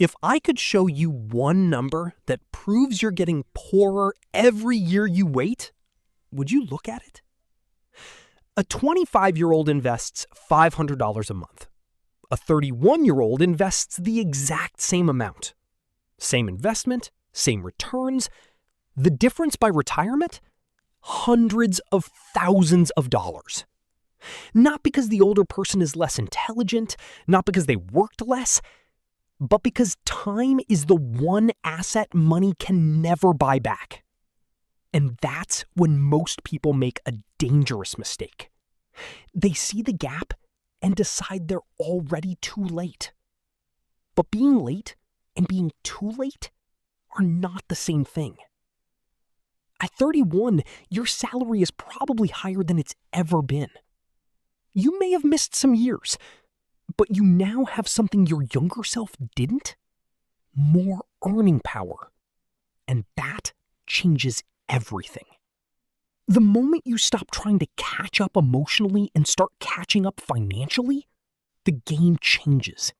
If I could show you one number that proves you're getting poorer every year you wait, would you look at it? A 25-year-old invests $500 a month. A 31-year-old invests the exact same amount. Same investment, same returns. The difference by retirement? Hundreds of thousands of dollars. Not because the older person is less intelligent, not because they worked less, but because time is the one asset money can never buy back. And that's when most people make a dangerous mistake. They see the gap and decide they're already too late. But being late and being too late are not the same thing. At 31, your salary is probably higher than it's ever been. You may have missed some years, but you now have something your younger self didn't: more earning power. And that changes everything. The moment you stop trying to catch up emotionally and start catching up financially, the game changes.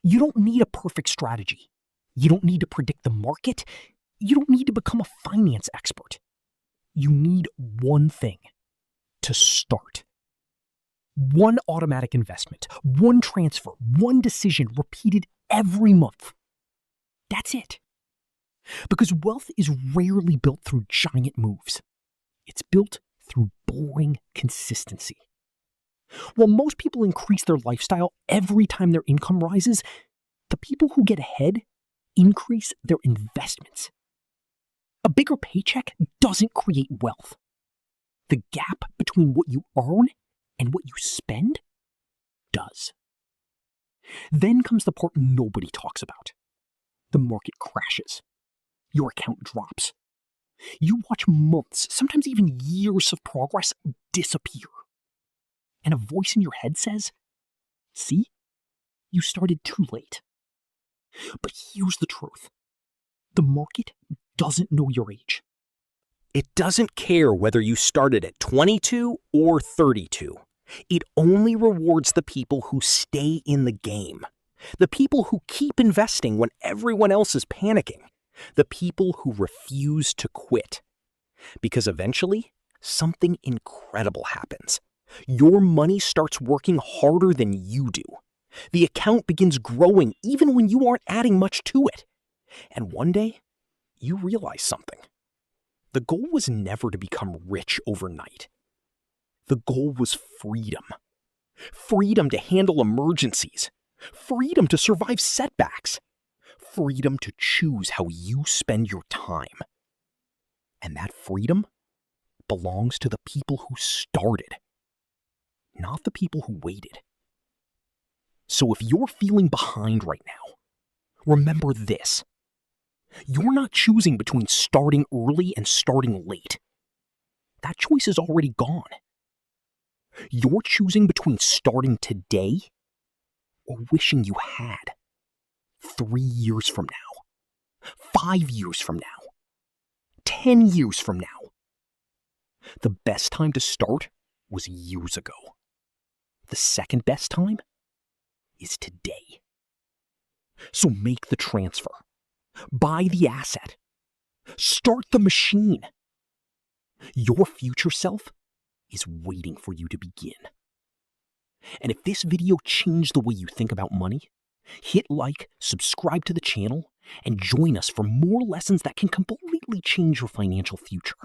You don't need a perfect strategy. You don't need to predict the market. You don't need to become a finance expert. You need one thing: to start. One automatic investment, one transfer, one decision repeated every month. That's it. Because wealth is rarely built through giant moves. It's built through boring consistency. While most people increase their lifestyle every time their income rises, the people who get ahead increase their investments. A bigger paycheck doesn't create wealth. The gap between what you earn and what you spend does. Then comes the part nobody talks about. The market crashes. Your account drops. You watch months, sometimes even years of progress disappear. And a voice in your head says, "See? You started too late." But here's the truth. The market doesn't know your age. It doesn't care whether you started at 22 or 32. It only rewards the people who stay in the game. The people who keep investing when everyone else is panicking. The people who refuse to quit. Because eventually, something incredible happens. Your money starts working harder than you do. The account begins growing even when you aren't adding much to it. And one day, you realize something. The goal was never to become rich overnight. The goal was freedom. Freedom to handle emergencies. Freedom to survive setbacks. Freedom to choose how you spend your time. And that freedom belongs to the people who started, not the people who waited. So if you're feeling behind right now, remember this. You're not choosing between starting early and starting late. That choice is already gone. You're choosing between starting today or wishing you had 3 years from now, 5 years from now, 10 years from now. The best time to start was years ago. The second best time is today. So make the transfer. Buy the asset. Start the machine. Your future self is waiting for you to begin. And if this video changed the way you think about money, hit like, subscribe to the channel, and join us for more lessons that can completely change your financial future.